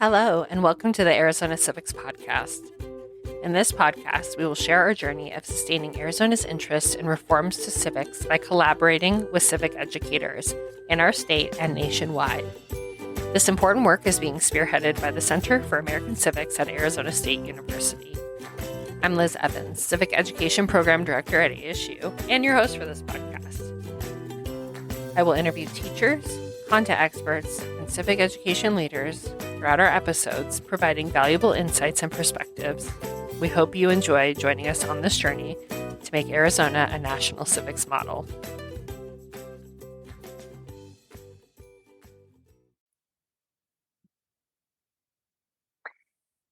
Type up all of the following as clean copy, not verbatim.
Hello, and welcome to the Arizona Civics Podcast. In this podcast, we will share our journey of sustaining Arizona's interest in reforms to civics by collaborating with civic educators in our state and nationwide. This important work is being spearheaded by the Center for American Civics at Arizona State University. I'm Liz Evans, Civic Education Program Director at ASU, and your host for this podcast. I will interview teachers, content experts, and civic education leaders throughout our episodes, providing valuable insights and perspectives. We hope you enjoy joining us on this journey to make Arizona a national civics model.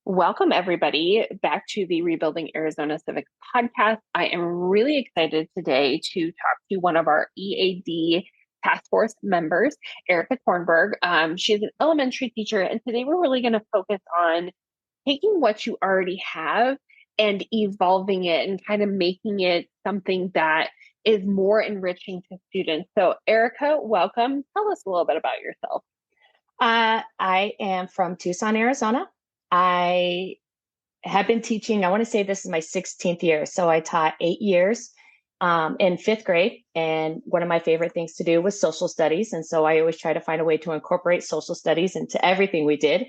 Welcome, everybody, back to the Rebuilding Arizona Civics podcast. I am really excited today to talk to one of our EAD task force members, Erika Tornberg. She's an elementary teacher, and today we're really going to focus on taking what you already have and evolving it and kind of making it something that is more enriching to students. So Erika, welcome. Tell us a little bit about yourself. I am from Tucson, Arizona. I have been teaching, I want to say this is my 16th year. So I taught 8 years in fifth grade. And one of my favorite things to do was social studies. And so I always try to find a way to incorporate social studies into everything we did.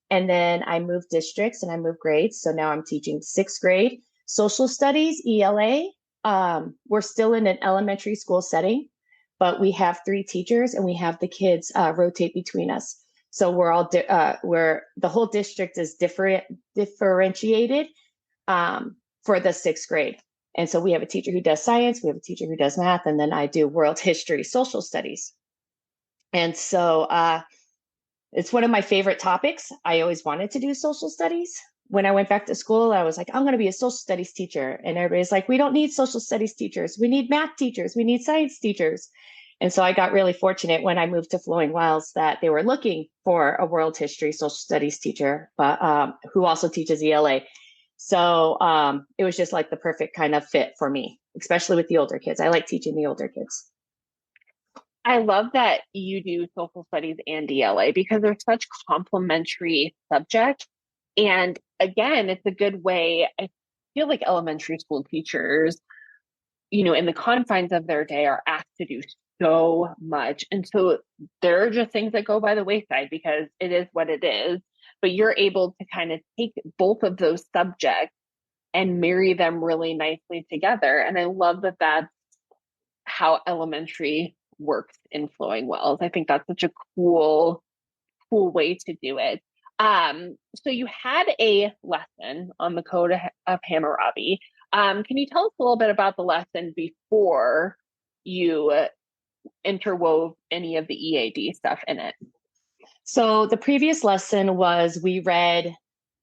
And then I moved districts and I moved grades. So now I'm teaching sixth grade social studies, ELA. We're still in an elementary school setting, but we have 3 teachers and we have the kids rotate between us. So we're all the whole district is differentiated for the sixth grade. And so we have a teacher who does science, we have a teacher who does math, and then I do world history, social studies. And so it's one of my favorite topics. I always wanted to do social studies. When I went back to school, I was like, I'm going to be a social studies teacher. And everybody's like, we don't need social studies teachers. We need math teachers. We need science teachers. And so I got really fortunate when I moved to Flowing Wells that they were looking for a world history social studies teacher, but who also teaches ELA. So it was just like the perfect kind of fit for me, especially with the older kids. I like teaching the older kids. I love that you do social studies and ELA because they're such complementary subjects. And again, it's a good way. I feel like elementary school teachers, in the confines of their day are asked to do so much. And so there are just things that go by the wayside because it is what it is. But you're able to kind of take both of those subjects and marry them really nicely together. And I love that that's how elementary works in Flowing Wells. I think that's such a cool way to do it. So you had a lesson on the Code of Hammurabi. Can you tell us a little bit about the lesson before you interwove any of the EAD stuff in it? So the previous lesson was we read,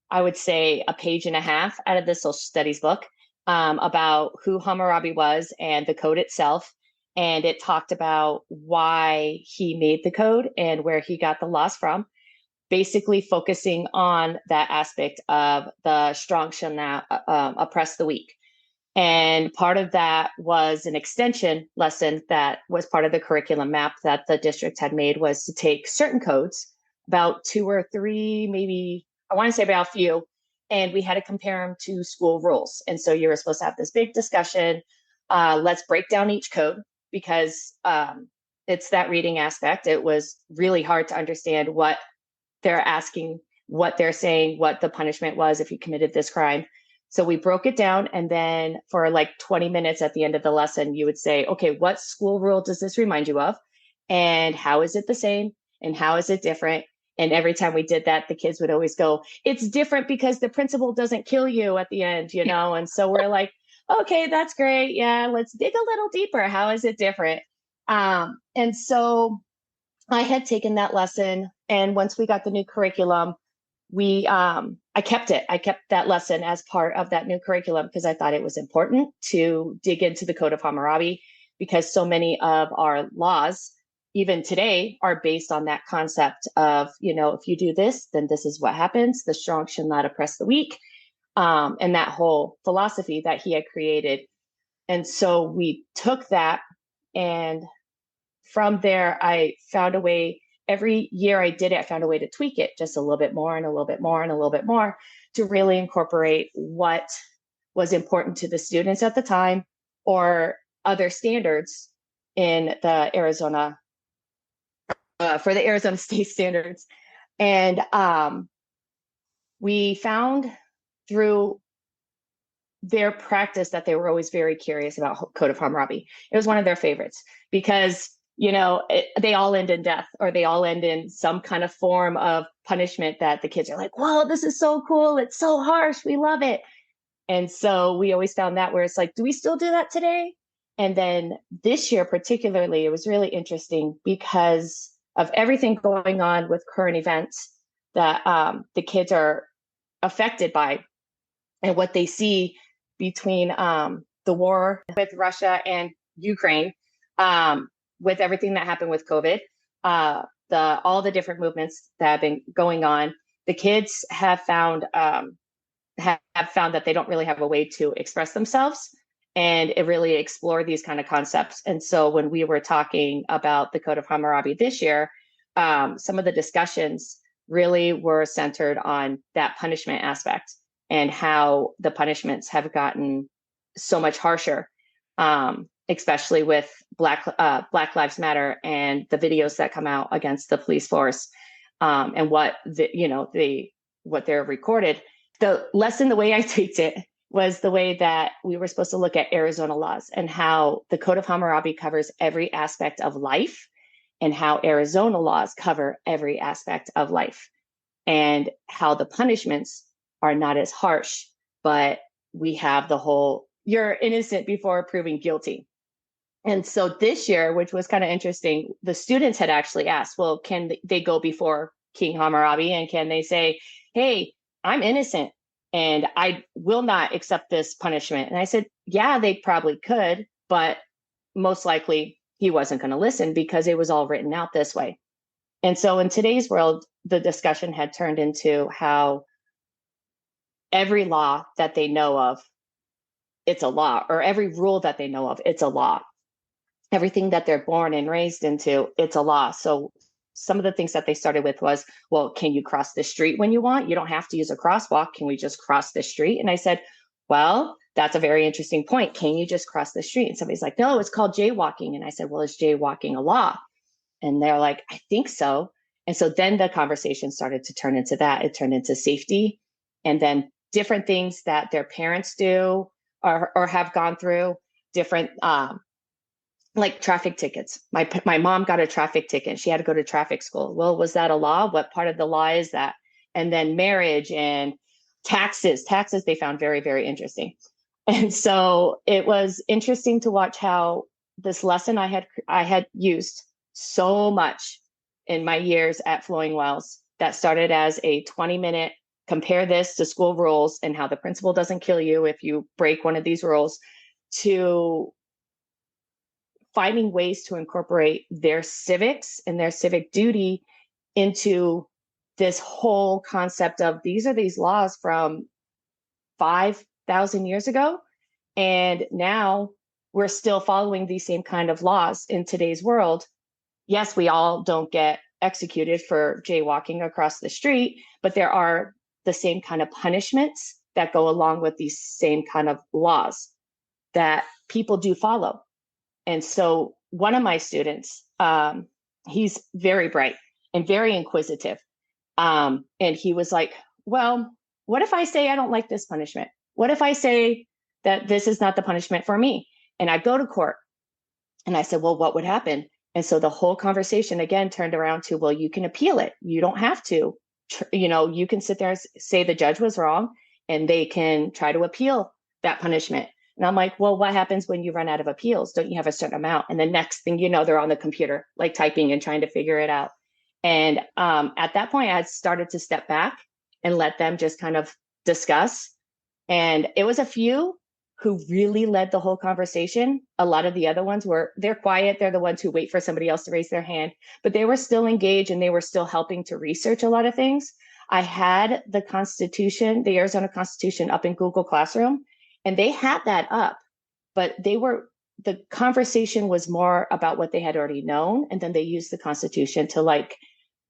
I would say, a page and a half out of the social studies book about who Hammurabi was and the code itself. And it talked about why he made the code and where he got the laws from, basically focusing on that aspect of the strong shall not oppress the weak. And part of that was an extension lesson that was part of the curriculum map that the district had made, was to take certain codes, about 2 or 3, maybe, I want to say about a few, and we had to compare them to school rules. And so you were supposed to have this big discussion. Let's break down each code because it's that reading aspect. It was really hard to understand what they're asking, what they're saying, what the punishment was if you committed this crime. So we broke it down. And then for like 20 minutes at the end of the lesson, you would say, okay, what school rule does this remind you of? And how is it the same? And how is it different? And every time we did that, the kids would always go, it's different because the principal doesn't kill you at the end, And so we're like, okay, that's great. Yeah, let's dig a little deeper. How is it different? And so I had taken that lesson. And once we got the new curriculum, I kept it. I kept that lesson as part of that new curriculum because I thought it was important to dig into the Code of Hammurabi because so many of our laws, even today, are based on that concept of, if you do this, then this is what happens. The strong shall not oppress the weak. And that whole philosophy that he had created. And so we took that, and from there, I found a way every year I did it, I found a way to tweak it just a little bit more and a little bit more and a little bit more to really incorporate what was important to the students at the time or other standards in the Arizona, for the Arizona state standards. And we found through their practice that they were always very curious about Code of Hammurabi. It was one of their favorites because, they all end in death, or they all end in some kind of form of punishment that the kids are like, whoa, this is so cool. It's so harsh. We love it. And so we always found that where it's like, do we still do that today? And then this year, particularly, it was really interesting because of everything going on with current events that the kids are affected by, and what they see between the war with Russia and Ukraine, with everything that happened with COVID, all the different movements that have been going on. The kids have found that they don't really have a way to express themselves and really explore these kind of concepts. And so when we were talking about the Code of Hammurabi this year, some of the discussions really were centered on that punishment aspect and how the punishments have gotten so much harsher, especially with Black Lives Matter and the videos that come out against the police force, and what what they're recorded. The lesson, the way I tweaked it, was the way that we were supposed to look at Arizona laws and how the Code of Hammurabi covers every aspect of life and how Arizona laws cover every aspect of life, and how the punishments are not as harsh, but we have the whole, you're innocent before proving guilty. And so this year, which was kind of interesting, the students had actually asked, well, can they go before King Hammurabi and can they say, hey, I'm innocent and I will not accept this punishment? And I said, yeah, they probably could, but most likely he wasn't going to listen because it was all written out this way. And so in today's world, the discussion had turned into how every law that they know of, it's a law, or every rule that they know of, it's a law. Everything that they're born and raised into, it's a law. So some of the things that they started with was, well, can you cross the street when you want? You don't have to use a crosswalk. Can we just cross the street? And I said, well, that's a very interesting point. Can you just cross the street? And somebody's like, no, it's called jaywalking. And I said, well, is jaywalking a law? And they're like, I think so. And so then the conversation started to turn into that. It turned into safety, and then different things that their parents do or have gone through, different like traffic tickets. My mom got a traffic ticket. She had to go to traffic school. Well, was that a law? What part of the law is that? And then marriage and taxes. Taxes they found very, very interesting. And so it was interesting to watch how this lesson I had used so much in my years at Flowing Wells, that started as a 20-minute compare this to school rules and how the principal doesn't kill you if you break one of these rules, to finding ways to incorporate their civics and their civic duty into this whole concept of these are these laws from 5,000 years ago. And now we're still following these same kind of laws in today's world. Yes, we all don't get executed for jaywalking across the street, but there are the same kind of punishments that go along with these same kind of laws that people do follow. And so one of my students, he's very bright and very inquisitive. And he was like, well, what if I say I don't like this punishment? What if I say that this is not the punishment for me? And I go to court. And I said, well, what would happen? And so the whole conversation again turned around to, well, you can appeal it. You don't have to, you can sit there and say the judge was wrong, and they can try to appeal that punishment. And I'm like, well, what happens when you run out of appeals? Don't you have a certain amount? And the next thing you know, they're on the computer, like typing and trying to figure it out. And at that point, I had started to step back and let them just kind of discuss. And it was a few who really led the whole conversation. A lot of the other ones they're quiet. They're the ones who wait for somebody else to raise their hand, but they were still engaged and they were still helping to research a lot of things. I had the Constitution, the Arizona Constitution, up in Google Classroom, and they had that up, but the conversation was more about what they had already known. And then they used the Constitution to like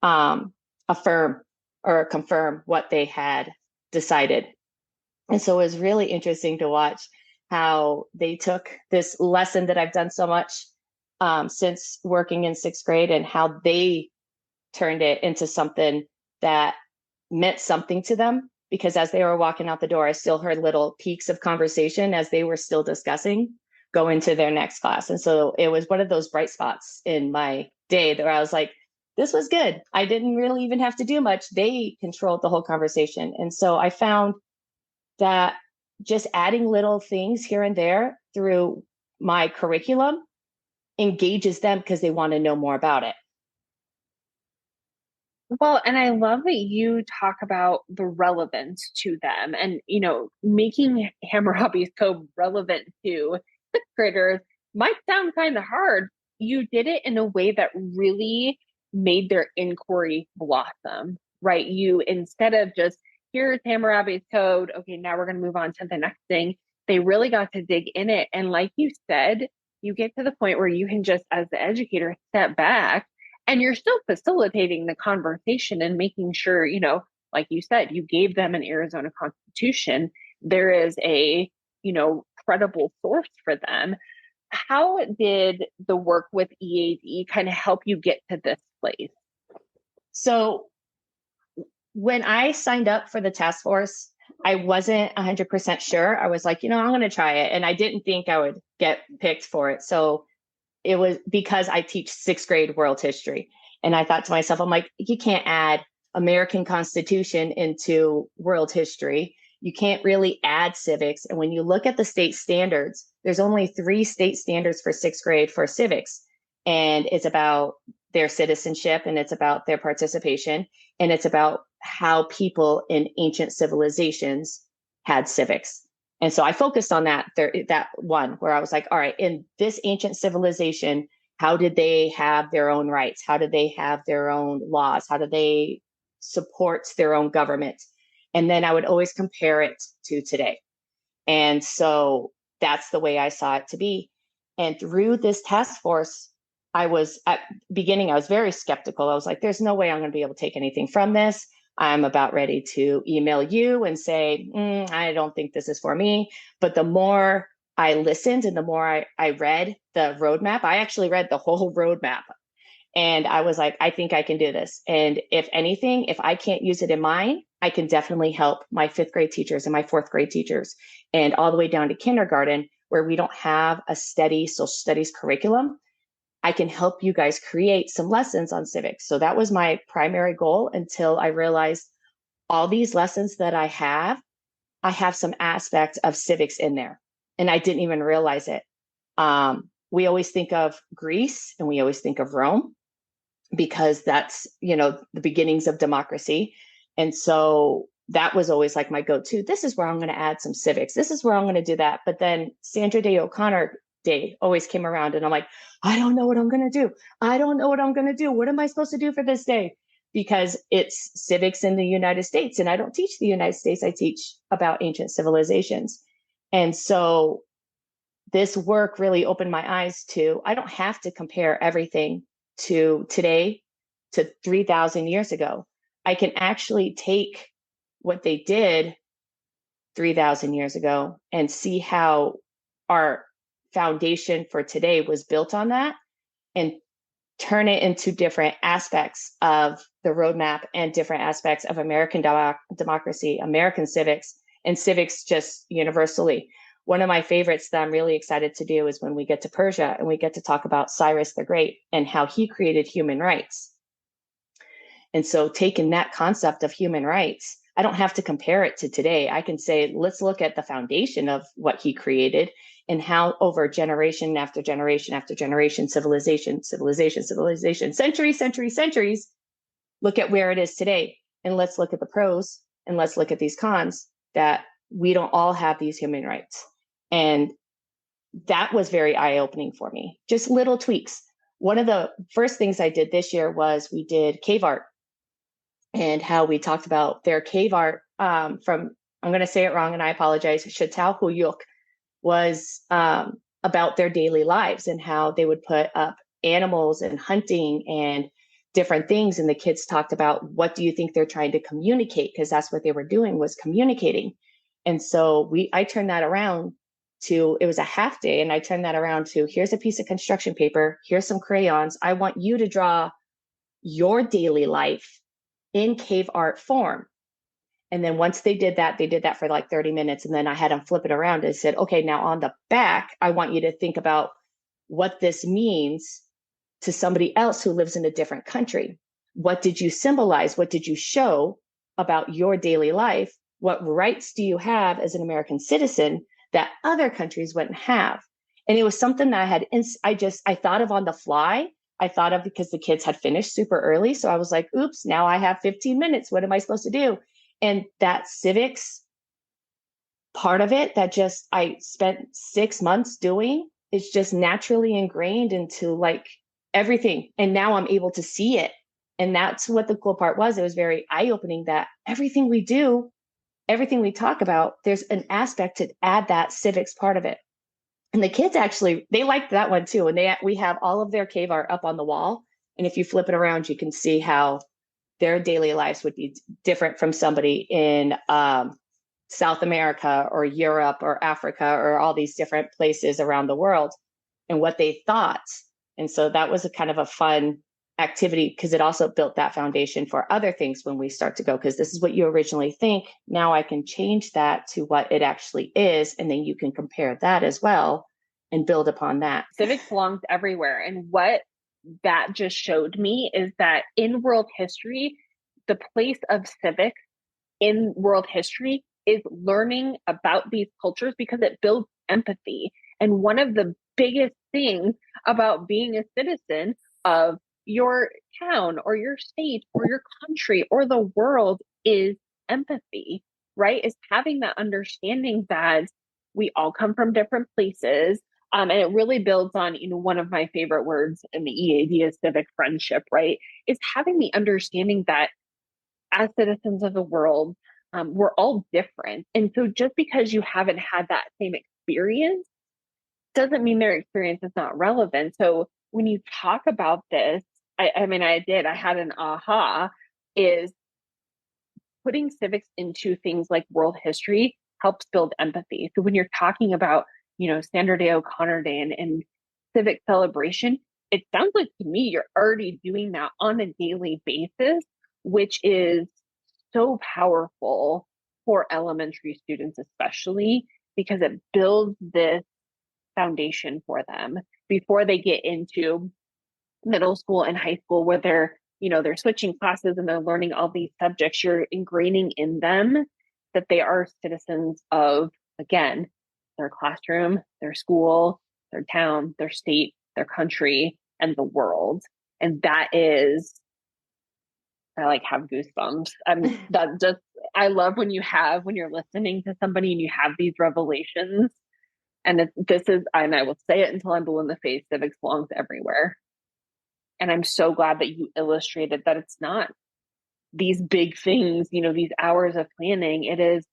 affirm or confirm what they had decided. And so it was really interesting to watch how they took this lesson that I've done so much since working in sixth grade and how they turned it into something that meant something to them. Because as they were walking out the door, I still heard little peaks of conversation as they were still discussing go into their next class. And so it was one of those bright spots in my day that I was like, this was good. I didn't really even have to do much. They controlled the whole conversation. And so I found that just adding little things here and there through my curriculum engages them because they want to know more about it. Well, and I love that you talk about the relevance to them and, making Hammurabi's code relevant to sixth graders might sound kind of hard. You did it in a way that really made their inquiry blossom, right? You, instead of just, here's Hammurabi's code, okay, now we're going to move on to the next thing, they really got to dig in it. And like you said, you get to the point where you can just, as the educator, step back and you're still facilitating the conversation and making sure, like you said, you gave them an Arizona Constitution. There is a, credible source for them. How did the work with EAD kind of help you get to this place? So when I signed up for the task force, I wasn't 100% sure. I was like, I'm going to try it. And I didn't think I would get picked for it. So it was because I teach sixth grade world history. And I thought to myself, I'm like, you can't add American Constitution into world history. You can't really add civics. And when you look at the state standards, there's only 3 state standards for sixth grade for civics. And it's about their citizenship and it's about their participation. And it's about how people in ancient civilizations had civics. And so I focused on that one where I was like, all right, in this ancient civilization, how did they have their own rights? How did they have their own laws? How did they support their own government? And then I would always compare it to today. And so that's the way I saw it to be. And through this task force, I was very skeptical. I was like, there's no way I'm going to be able to take anything from this. I'm about ready to email you and say, I don't think this is for me. But the more I listened and the more I read the roadmap, I actually read the whole roadmap. And I was like, I think I can do this. And if anything, if I can't use it in mine, I can definitely help my 5th grade teachers and my 4th grade teachers and all the way down to kindergarten where we don't have a steady social studies curriculum. I can help you guys create some lessons on civics. So that was my primary goal until I realized all these lessons that I have some aspects of civics in there. And I didn't even realize it. We always think of Greece and we always think of Rome because that's, the beginnings of democracy. And so that was always like my go-to. This is where I'm going to add some civics. This is where I'm going to do that. But then Sandra Day O'Connor Day always came around and I'm like, I don't know what I'm going to do. I don't know what I'm going to do. What am I supposed to do for this day? Because it's civics in the United States and I don't teach the United States. I teach about ancient civilizations. And so this work really opened my eyes to, I don't have to compare everything to today to 3,000 years ago. I can actually take what they did 3,000 years ago and see how our foundation for today was built on that and turn it into different aspects of the roadmap and different aspects of American democracy, American civics, and civics just universally. One of my favorites that I'm really excited to do is when we get to Persia and we get to talk about Cyrus the Great and how he created human rights. And so taking that concept of human rights, I don't have to compare it to today. I can say, let's look at the foundation of what he created and how over generation after generation after generation, civilization, centuries, look at where it is today. And let's look at the pros and let's look at these cons that we don't all have these human rights. And that was very eye-opening for me. Just little tweaks. One of the first things I did this year was we did cave art and how we talked about their cave art from, I'm going to say it wrong and I apologize, Chattahoochee was about their daily lives and how they would put up animals and hunting and different things. And the kids talked about, what do you think they're trying to communicate? Because that's what they were doing, was communicating. And so I turned that around to, it was a half day. And I turned that around to, here's a piece of construction paper. Here's some crayons. I want you to draw your daily life in cave art form. And then once they did that for like 30 minutes. And then I had them flip it around and said, okay, now on the back, I want you to think about what this means to somebody else who lives in a different country. What did you symbolize? What did you show about your daily life? What rights do you have as an American citizen that other countries wouldn't have? And it was something that I thought of on the fly. I thought of, because the kids had finished super early. So I was like, oops, now I have 15 minutes. What am I supposed to do? And that civics part of it that just I spent 6 months doing is just naturally ingrained into like everything. And now I'm able to see it. And that's what the cool part was. It was very eye-opening that everything we do, everything we talk about, there's an aspect to add that civics part of it. And the kids actually, they liked that one too. And we have all of their cave art up on the wall. And if you flip it around, you can see how their daily lives would be different from somebody in South America or Europe or Africa or all these different places around the world, and what they thought. And so that was a kind of a fun activity, because it also built that foundation for other things when we start to go, because this is what you originally think. Now I can change that to what it actually is. And then you can compare that as well and build upon that. Civics belongs everywhere. And what that just showed me is that in world history, the place of civics in world history is learning about these cultures, because it builds empathy. And one of the biggest things about being a citizen of your town or your state or your country or the world is empathy, right? Is having that understanding that we all come from different places. And it really builds on, one of my favorite words in the EAD is civic friendship, right? Is having the understanding that as citizens of the world, we're all different. And so just because you haven't had that same experience doesn't mean their experience is not relevant. So when you talk about this, I had an aha, is putting civics into things like world history helps build empathy. So when you're talking about, Sandra Day O'Connor Day and civic celebration, it sounds like to me you're already doing that on a daily basis, which is so powerful for elementary students, especially because it builds this foundation for them before they get into middle school and high school, where they're switching classes and they're learning all these subjects. You're ingraining in them that they are citizens of, again, their classroom, their school, their town, their state, their country, and the world. And that is, I like have goosebumps. I love when you're listening to somebody and you have these revelations. And I will say it until I'm blue in the face, civics belongs everywhere. And I'm so glad that you illustrated that it's not these big things, these hours of planning. It is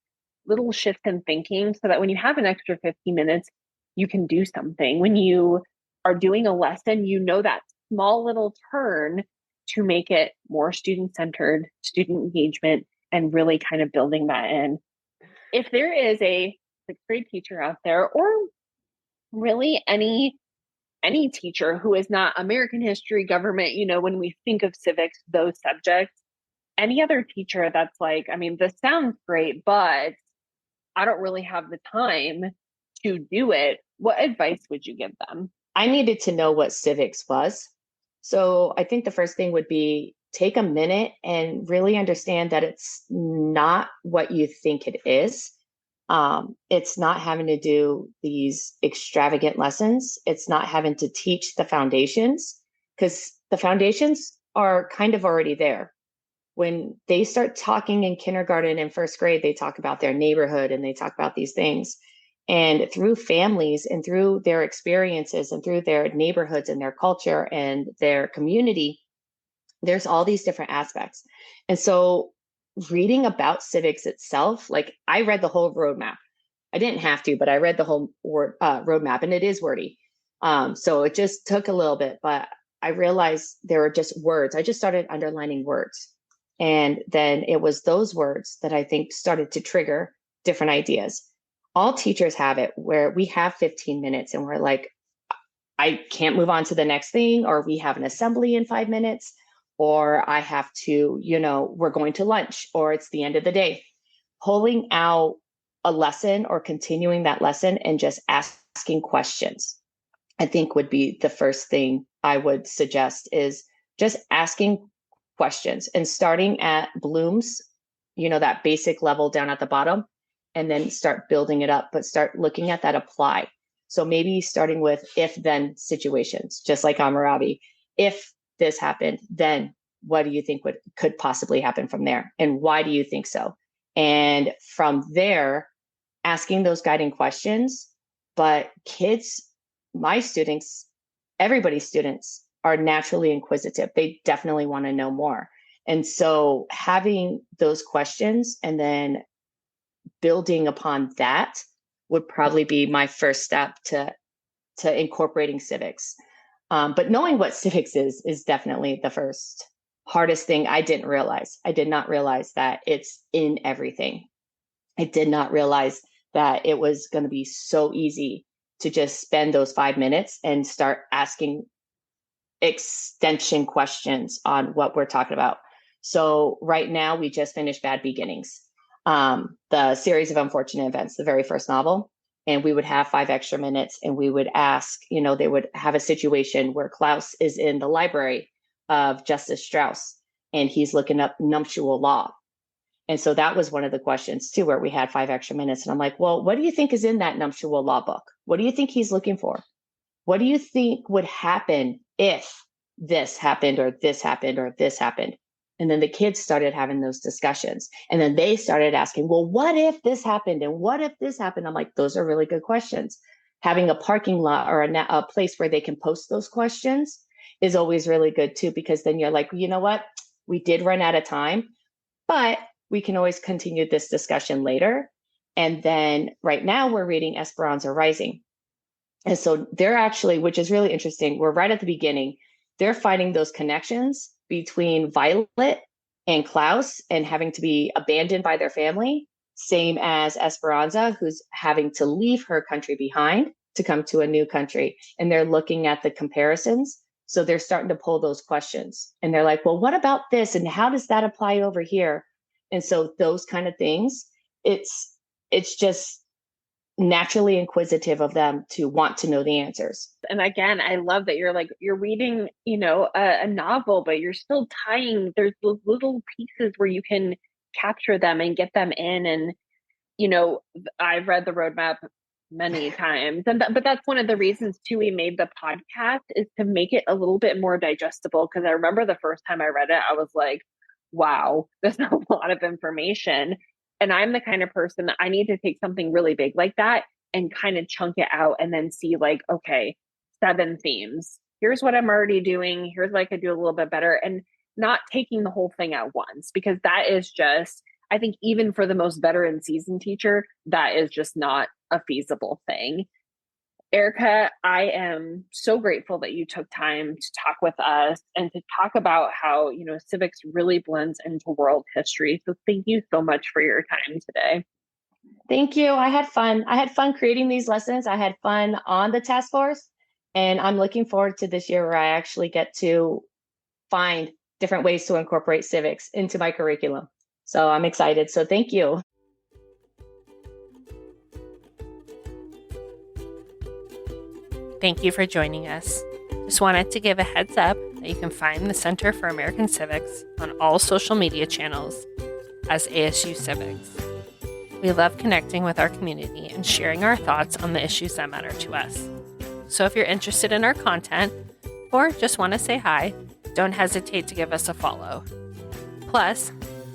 little shifts in thinking, so that when you have an extra 15 minutes, you can do something. When you are doing a lesson, that small little turn to make it more student-centered, student engagement, and really kind of building that in. If there is a sixth grade teacher out there, or really any teacher who is not American history, government, when we think of civics, those subjects, any other teacher that's like, this sounds great, but I don't really have the time to do it, what advice would you give them? I needed to know what civics was. So I think the first thing would be, take a minute and really understand that it's not what you think it is. It's not having to do these extravagant lessons. It's not having to teach the foundations, because the foundations are kind of already there. When they start talking in kindergarten and first grade, they talk about their neighborhood and they talk about these things. And through families and through their experiences and through their neighborhoods and their culture and their community, there's all these different aspects. And so reading about civics itself, like I read the whole roadmap. I didn't have to, but I read the whole roadmap, and it is wordy. So it just took a little bit, but I realized there were just words. I just started underlining words. And then it was those words that I think started to trigger different ideas. All teachers have it where we have 15 minutes and we're like, I can't move on to the next thing, or we have an assembly in 5 minutes, or I have to, we're going to lunch, or it's the end of the day. Pulling out a lesson or continuing that lesson and just asking questions, I think would be the first thing I would suggest, is just asking questions and starting at Bloom's, that basic level down at the bottom, and then start building it up, but start looking at that apply. So maybe starting with if-then situations, just like Hammurabi. If this happened, then what do you think could possibly happen from there? And why do you think so? And from there, asking those guiding questions. But kids, my students, everybody's students are naturally inquisitive. They definitely want to know more. And so having those questions and then building upon that would probably be my first step to incorporating civics. But knowing what civics is definitely the first hardest thing. I did not realize that it's in everything. I did not realize that it was going to be so easy to just spend those 5 minutes and start asking extension questions on what we're talking about. So right now we just finished Bad Beginnings, the series of unfortunate events, the very first novel. And we would have 5 extra minutes and we would ask, they would have a situation where Klaus is in the library of Justice Strauss and he's looking up nuptial law. And so that was one of the questions too, where we had 5 extra minutes. And I'm like, well, what do you think is in that nuptial law book? What do you think he's looking for? What do you think would happen if this happened or this happened or this happened? And then the kids started having those discussions. And then they started asking, well, what if this happened? And what if this happened? I'm like, those are really good questions. Having a parking lot or a place where they can post those questions is always really good too, because then you're like, you know what? We did run out of time, but we can always continue this discussion later. And then right now we're reading Esperanza Rising. And so they're actually, which is really interesting, we're right at the beginning. They're finding those connections between Violet and Klaus and having to be abandoned by their family, same as Esperanza, who's having to leave her country behind to come to a new country. And they're looking at the comparisons. So they're starting to pull those questions. And they're like, well, what about this? And how does that apply over here? And so those kind of things, it's just naturally inquisitive of them to want to know the answers. And again, I love that you're reading, a novel, but you're still tying, there's those little pieces where you can capture them and get them in. And, I've read the roadmap many times. But that's one of the reasons too, we made the podcast, is to make it a little bit more digestible. Cause I remember the first time I read it, I was like, wow, there's a lot of information. And I'm the kind of person that I need to take something really big like that and kind of chunk it out and then see like, okay, 7 themes. Here's what I'm already doing. Here's what I could do a little bit better, and not taking the whole thing at once, because that is just, I think even for the most veteran seasoned teacher, that is just not a feasible thing. Erika, I am so grateful that you took time to talk with us and to talk about how, civics really blends into world history. So thank you so much for your time today. Thank you. I had fun. I had fun creating these lessons. I had fun on the task force. And I'm looking forward to this year where I actually get to find different ways to incorporate civics into my curriculum. So I'm excited. So thank you. Thank you for joining us. Just wanted to give a heads up that you can find the Center for American Civics on all social media channels as ASU Civics. We love connecting with our community and sharing our thoughts on the issues that matter to us. So if you're interested in our content or just want to say hi, don't hesitate to give us a follow. Plus,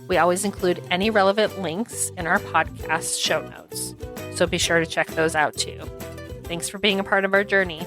we always include any relevant links in our podcast show notes, so be sure to check those out too. Thanks for being a part of our journey.